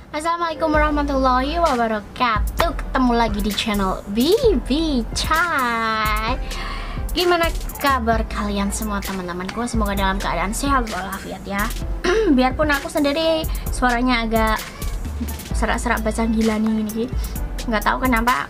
Assalamualaikum warahmatullahi wabarakatuh. Ketemu lagi di channel Bibi Chai. Gimana kabar kalian semua teman-temanku? Semoga dalam keadaan sehat walafiat ya. Biarpun aku sendiri suaranya agak serak-serak bahasa gila nih, nggak tahu kenapa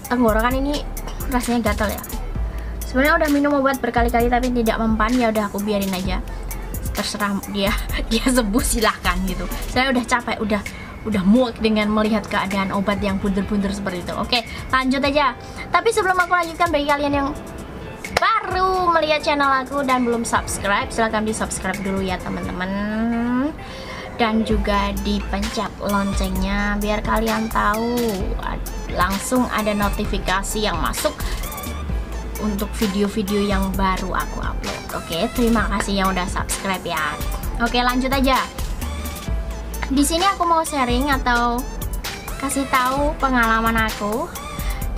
tenggorokan ini rasanya gatal ya. Sebenarnya udah minum obat berkali-kali tapi tidak mempan, ya udah aku biarin aja. Terserah dia sembuh silahkan gitu. Saya udah capek, udah muak dengan melihat keadaan obat yang bunder-bunder seperti itu. Oke, lanjut aja. Tapi sebelum aku lanjutkan, bagi kalian yang baru melihat channel aku dan belum subscribe, silahkan di subscribe dulu ya teman-teman, dan juga dipencet loncengnya biar kalian tahu langsung ada notifikasi yang masuk untuk video-video yang baru aku upload. Oke, terima kasih yang udah subscribe ya. Oke, lanjut aja. Di sini aku mau sharing atau kasih tahu pengalaman aku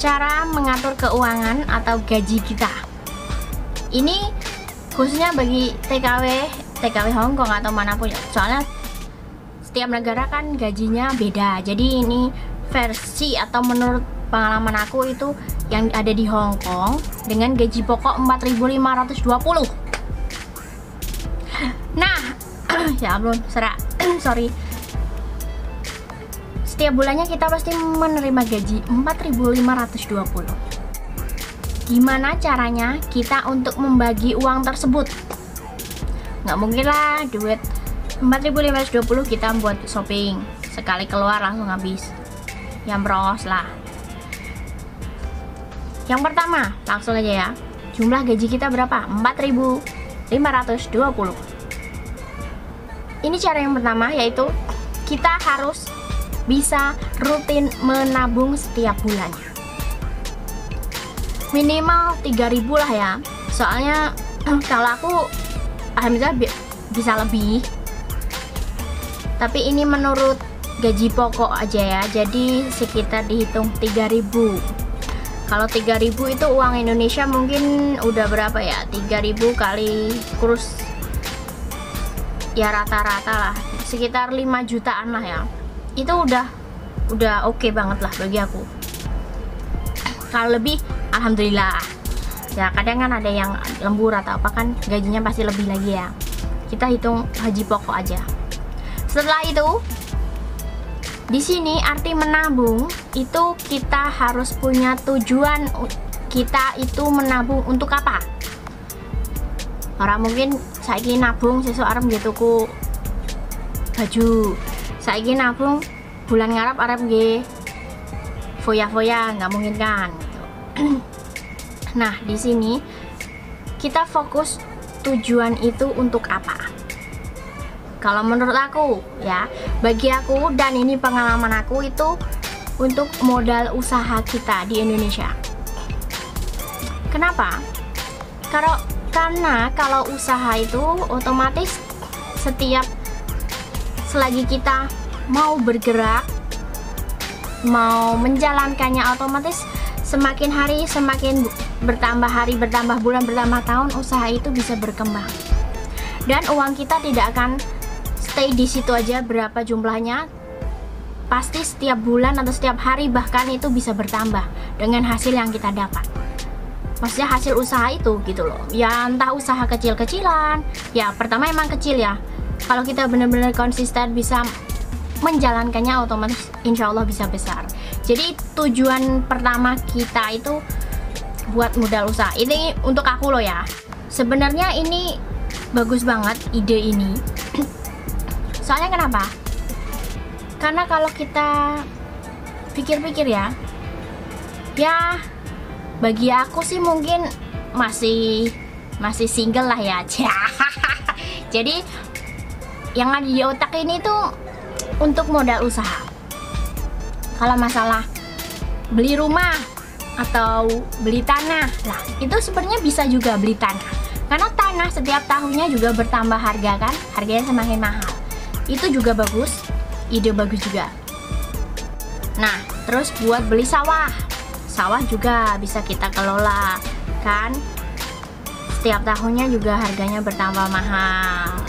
cara mengatur keuangan atau gaji kita. Ini khususnya bagi TKW Hongkong atau manapun ya. Soalnya setiap negara kan gajinya beda. Jadi ini versi atau menurut pengalaman aku itu yang ada di Hong Kong dengan gaji pokok 4.520. Nah, ya ampun, serak. Sorry. Setiap bulannya kita pasti menerima gaji 4.520. Gimana caranya kita untuk membagi uang tersebut? Nggak mungkin lah duit 4.520 kita buat shopping, sekali keluar langsung habis. Yang bros lah. Yang pertama, langsung aja ya. Jumlah gaji kita berapa? 4.520. Ini cara yang pertama, yaitu kita harus bisa rutin menabung setiap bulannya. Minimal 3.000 lah ya. Soalnya kalau aku alhamdulillah bisa lebih. Tapi ini menurut gaji pokok aja ya. Jadi sekitar dihitung 3.000. Kalau 3.000 itu uang Indonesia mungkin udah berapa ya? 3.000 kali kurs ya rata-rata lah sekitar 5 jutaan lah ya. Itu udah oke banget lah bagi aku. Kalau lebih alhamdulillah. Ya kadang kan ada yang lembur atau apa kan gajinya pasti lebih lagi ya. Kita hitung gaji pokok aja. Setelah itu di sini arti menabung itu kita harus punya tujuan, kita itu menabung untuk apa? Orang mungkin saiki nabung sesuk arep nggih tuku baju, saiki nabung bulan ngarep arep nggih foya-foya, nggak mungkin kan gitu. Nah, di sini kita fokus tujuan itu untuk apa? Kalau menurut aku ya, bagi aku dan ini pengalaman aku itu untuk modal usaha kita di Indonesia. Kenapa? Karena kalau usaha itu otomatis selagi kita mau bergerak, mau menjalankannya, otomatis semakin hari semakin bertambah hari, bertambah bulan, bertambah tahun, usaha itu bisa berkembang. Dan uang kita tidak akan stay di situ aja berapa jumlahnya, pasti setiap bulan atau setiap hari bahkan itu bisa bertambah dengan hasil yang kita dapat. Maksudnya hasil usaha itu gitu loh ya, entah usaha kecil-kecilan ya, pertama emang kecil ya. Kalau kita benar-benar konsisten bisa menjalankannya, otomatis insya Allah bisa besar. Jadi tujuan pertama kita itu buat modal usaha. Ini untuk aku loh ya, sebenarnya ini bagus banget ide ini. Soalnya kenapa? Karena kalau kita pikir-pikir ya bagi aku sih mungkin masih single lah ya. Jadi yang ada di otak ini tuh untuk modal usaha. Kalau masalah beli rumah atau beli tanah lah, itu sebenarnya bisa juga beli tanah. Karena tanah setiap tahunnya juga bertambah harga kan, harganya semakin mahal. Itu juga bagus, ide bagus juga. Nah, terus buat beli sawah juga bisa kita kelola kan, setiap tahunnya juga harganya bertambah mahal.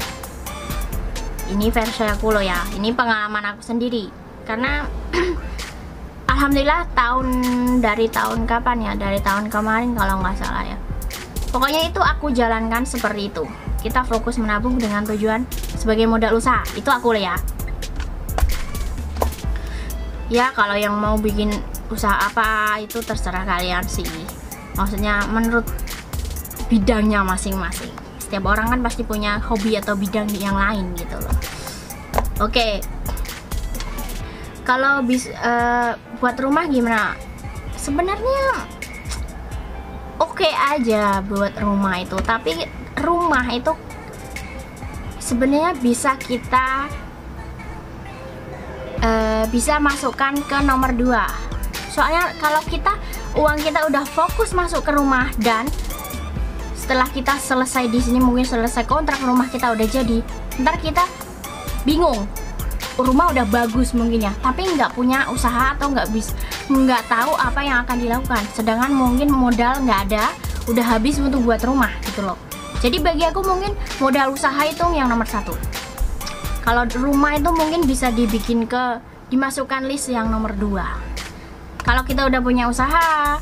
Ini versi aku loh ya, ini pengalaman aku sendiri. Karena alhamdulillah dari tahun kapan ya, dari tahun kemarin kalau nggak salah ya, pokoknya itu aku jalankan seperti itu. Kita fokus menabung dengan tujuan sebagai modal usaha, itu aku loh ya. Ya kalau yang mau bikin usaha apa itu terserah kalian sih, maksudnya menurut bidangnya masing-masing. Setiap orang kan pasti punya hobi atau bidang yang lain gitu loh. Oke. Kalau buat rumah gimana? Sebenarnya oke aja buat rumah itu, tapi rumah itu sebenarnya bisa kita bisa masukkan ke nomor 2. Soalnya kalau uang kita udah fokus masuk ke rumah, dan setelah kita selesai di sini, mungkin selesai kontrak rumah kita udah jadi, ntar kita bingung, rumah udah bagus mungkin ya, tapi nggak punya usaha atau nggak tahu apa yang akan dilakukan, sedangkan mungkin modal nggak ada, udah habis untuk buat rumah gitu loh. Jadi bagi aku mungkin modal usaha itu yang nomor 1. Kalau rumah itu mungkin bisa dimasukkan list yang nomor 2. Kalau kita udah punya usaha,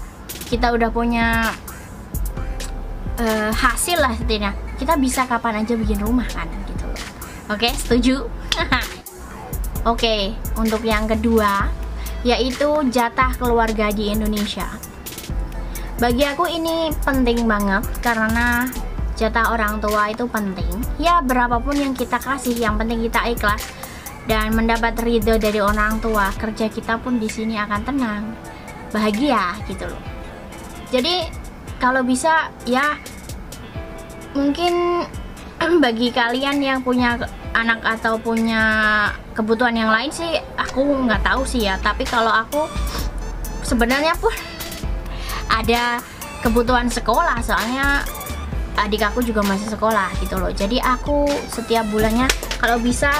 kita udah punya hasil lah setidaknya, kita bisa kapan aja bikin rumah kan gitu loh. Oke, setuju? Oke, untuk yang kedua yaitu jatah keluarga di Indonesia. Bagi aku ini penting banget karena jatah orang tua itu penting. Ya berapapun yang kita kasih, yang penting kita ikhlas dan mendapat ridho dari orang tua. Kerja kita pun di sini akan tenang, bahagia gitu loh. Jadi kalau bisa ya mungkin bagi kalian yang punya anak atau punya kebutuhan yang lain sih aku nggak tahu sih ya, tapi kalau aku sebenarnya pun ada kebutuhan sekolah, soalnya adik aku juga masih sekolah gitu loh. Jadi aku setiap bulannya kalau bisa,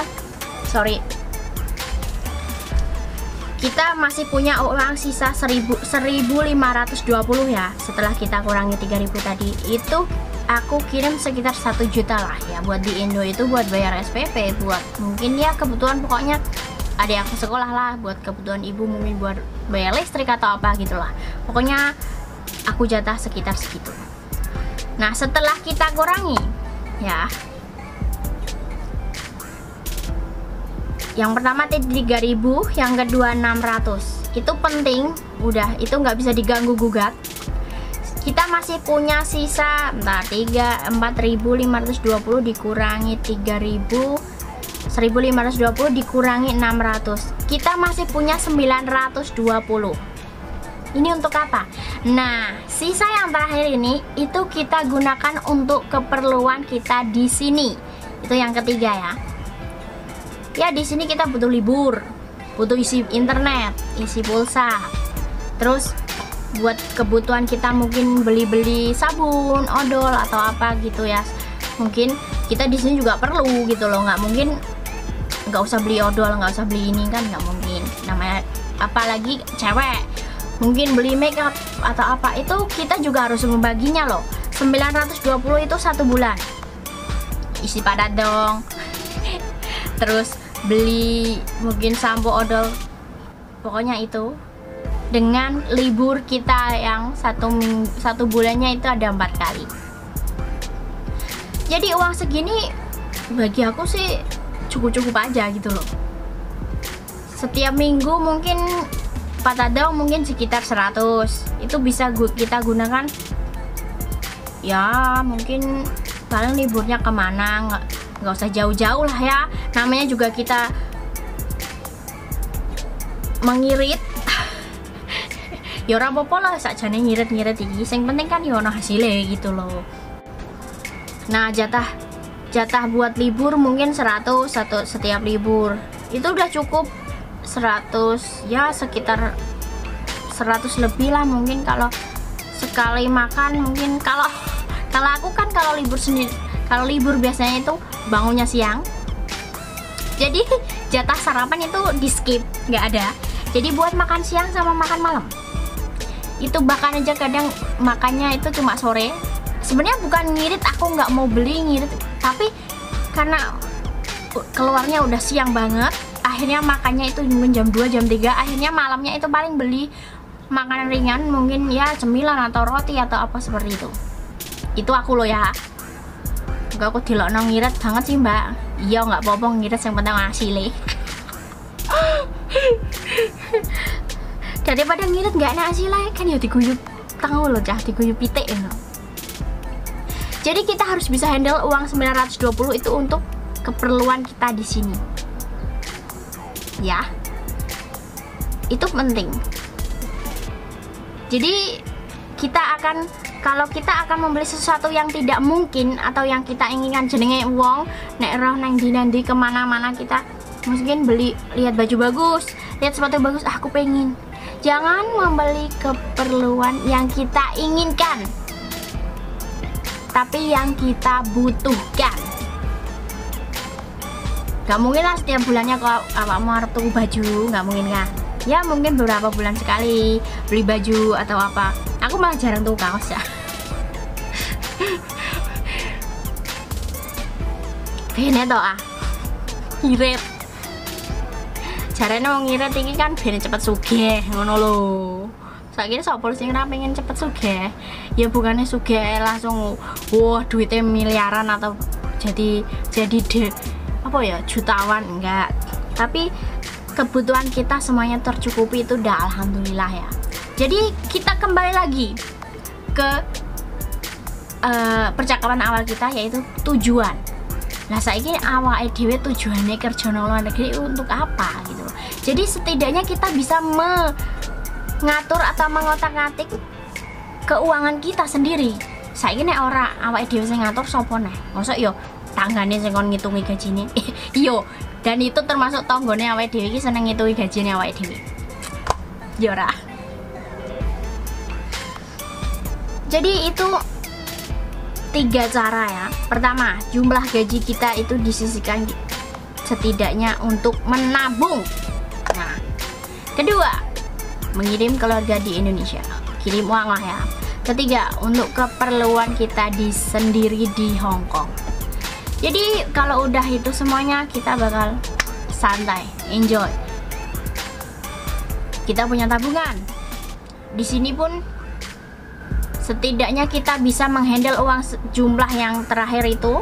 kita masih punya uang sisa 1.520 ya. Setelah kita kurangi 3.000 tadi, itu aku kirim sekitar 1 juta lah ya buat di Indo, itu buat bayar SPP, buat mungkin ya kebutuhan pokoknya adik aku sekolah lah, buat kebutuhan ibu mungkin buat bayar listrik atau apa gitulah. Pokoknya aku jatah sekitar segitu. Nah setelah kita kurangi ya, yang pertama 3.000, yang kedua 600, itu penting, udah itu nggak bisa diganggu gugat. Kita masih punya sisa 4.520 dikurangi 3.000, 1.520 dikurangi 600, kita masih punya 920. Ini untuk apa? Nah, sisa yang terakhir ini itu kita gunakan untuk keperluan kita di sini. Itu yang ketiga ya. Ya di sini kita butuh libur, butuh isi internet, isi pulsa. Terus buat kebutuhan kita mungkin beli-beli sabun, odol atau apa gitu ya. Mungkin kita di sini juga perlu gitu loh. Nggak mungkin nggak usah beli odol, nggak usah beli ini kan, nggak mungkin. Namanya apalagi cewek. Mungkin beli make up atau apa, itu kita juga harus membaginya loh. 920 itu 1 bulan. Isi padat dong. Terus beli mungkin sampo, odol, pokoknya itu. Dengan libur kita yang satu bulannya itu ada 4 kali. Jadi uang segini bagi aku sih cukup-cukup aja gitu loh. Setiap minggu mungkin patadong mungkin sekitar 100, itu bisa kita gunakan ya, mungkin paling liburnya kemana, nggak usah jauh-jauh lah ya, namanya juga kita mengirit ya ora apa-apa lah, sakjane ngirit-ngirit iki, sing penting kan ya ono hasilnya gitu loh. Nah jatah buat libur mungkin 100 setiap libur, itu udah cukup 100 ya, sekitar 100 lebih lah mungkin. Kalau sekali makan mungkin, kalau aku kan kalau libur sendiri, kalau libur biasanya itu bangunnya siang, jadi jatah sarapan itu di skip, nggak ada. Jadi buat makan siang sama makan malam itu bahkan aja kadang makannya itu cuma sore. Sebenarnya bukan ngirit, aku nggak mau beli ngirit, tapi karena keluarnya udah siang banget, akhirnya makannya itu mungkin jam 2, jam 3, akhirnya malamnya itu paling beli makanan ringan, mungkin ya cemilan atau roti atau apa seperti itu. Itu aku loh ya. Enggak, aku dilokno ngirit banget sih mbak. Iya nggak apa-apa ngirit, yang penting hasilnya. Daripada ngirit nggak ada hasilnya kan ya diguyup tangguh loh cah, diguyup pitik ya. Jadi kita harus bisa handle uang 920 itu untuk keperluan kita di sini. Ya. Itu penting. Jadi kalau kita akan membeli sesuatu yang tidak mungkin atau yang kita inginkan, jenenge wong nek roh nang ndi kemana-mana kita mungkin beli, lihat baju bagus, lihat sepatu bagus, aku pengen. Jangan membeli keperluan yang kita inginkan, tapi yang kita butuhkan. Gak mungkin lah setiap bulannya kalau awakmu harus tuku baju, gak mungkin kan? Ya mungkin beberapa bulan sekali beli baju atau apa. Aku malah jarang tuku kaos ya. Bene to ah, ngirit. Jarane wong ngirit iki kan bene cepet sugih ngono lho. Saiki sapa sing ora pengen cepet sugih? Ya bukannya sugih langsung wah duitnya miliaran atau jadi apa ya, jutawan, enggak. Tapi kebutuhan kita semuanya tercukupi, itu udah alhamdulillah ya. Jadi kita kembali lagi ke percakapan awal kita, yaitu tujuan. Nah saiki awake dhewe tujuannya kerja nang luar negeri untuk apa gitu. Jadi setidaknya kita bisa mengatur atau mengotak-atik keuangan kita sendiri. Saiki nek ora awake dhewe sing ngatur sapa neh? Mosok yo tanggane sing kon ngitungi gajine. Yo, dan itu termasuk tanggane awake dhewe iki seneng ngitungi gajine awake dhewe. Yo ora. Jadi itu 3 cara ya. Pertama, jumlah gaji kita itu disisihkan setidaknya untuk menabung. Nah, kedua, mengirim keluarga di Indonesia, kirim uang lah ya. Ketiga, untuk keperluan kita sendiri di Hong Kong. Jadi kalau udah itu semuanya kita bakal santai, enjoy. Kita punya tabungan. Di sini pun setidaknya kita bisa menghandle uang jumlah yang terakhir itu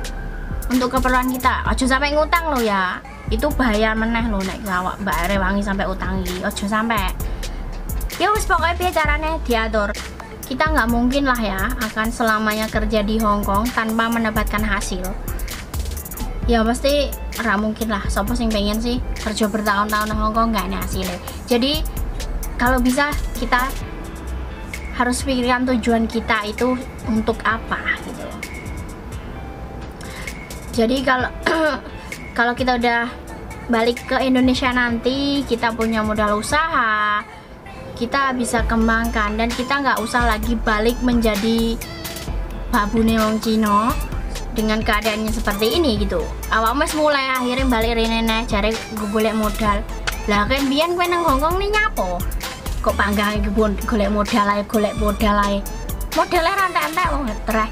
untuk keperluan kita. Ojo sampai ngutang lo ya. Itu bahaya meneh lo nek awak Mbak Rewangi sampai utang iki. Ojo sampai. Ya wis pokoknya piye carane diatur. Kita nggak mungkin lah ya akan selamanya kerja di Hong Kong tanpa mendapatkan hasil. Ya pasti ora mungkin lah. Sopo sing pengen sih kerja bertahun-tahun di Hong Kong nggak ada hasilnya. Jadi kalau bisa kita harus pikirkan tujuan kita itu untuk apa gitu. Jadi kalau kita udah balik ke Indonesia nanti, kita punya modal usaha, kita bisa kembangkan dan kita nggak usah lagi balik menjadi babune wong Cina dengan keadaannya seperti ini gitu. Awak mas mulai akhirnya balik rene cari golek modal. Lah kan biyen kowe nang Hongkong nih nyapo? Kok panggang iki golek modal ae. Modalnya rantai-rantai wong tereh.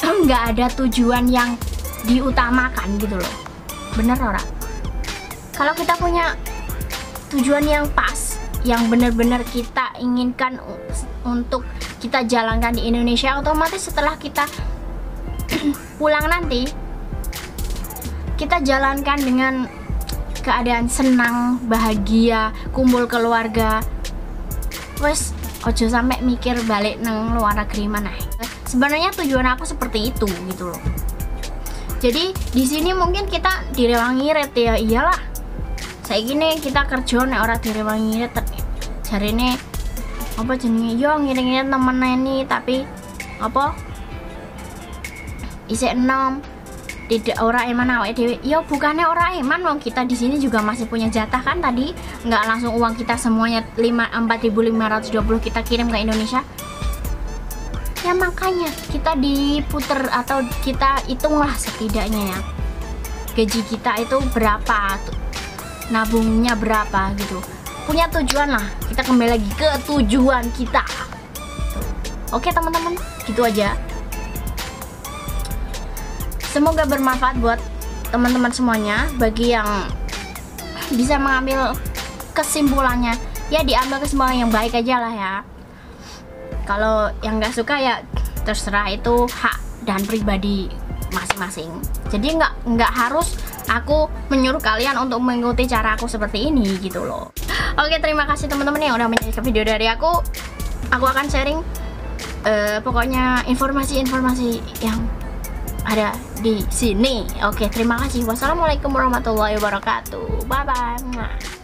Nggak ada tujuan yang diutamakan gitu loh. Bener ora? Kalau kita punya tujuan yang pas, yang benar-benar kita inginkan untuk kita jalankan di Indonesia, otomatis setelah kita pulang nanti kita jalankan dengan keadaan senang, bahagia, kumpul keluarga. Wes ojo sampai mikir balik nang luar negeri mana. Sebenarnya tujuan aku seperti itu gitu loh. Jadi di sini mungkin kita direwangi ret ya, iyalah. Saya gini kita kerja nek ora direwangi ret. Jarine apa jenenge yo ngiring-ngiring temen ini tapi apa isek enom tidak ora eman awake dhewe. Ya bukannya ora eman, wong kita di sini juga masih punya jatah kan tadi. Nggak langsung uang kita semuanya 4.520 kita kirim ke Indonesia. Ya makanya kita diputer atau kita hitunglah setidaknya ya. Gaji kita itu berapa, nabungnya berapa gitu. Punya tujuan lah. Kita kembali lagi ke tujuan kita. Oke teman-teman, gitu aja. Semoga bermanfaat buat teman-teman semuanya, bagi yang bisa mengambil kesimpulannya ya diambil kesimpulan yang baik aja lah ya. Kalau yang nggak suka ya terserah, itu hak dan pribadi masing-masing. Jadi nggak harus aku menyuruh kalian untuk mengikuti cara aku seperti ini gitu loh. Oke, terima kasih teman-teman yang udah menyaksikan video dari aku. Aku akan sharing pokoknya informasi-informasi yang ada di sini. Oke, terima kasih. Wassalamualaikum warahmatullahi wabarakatuh. Bye bye.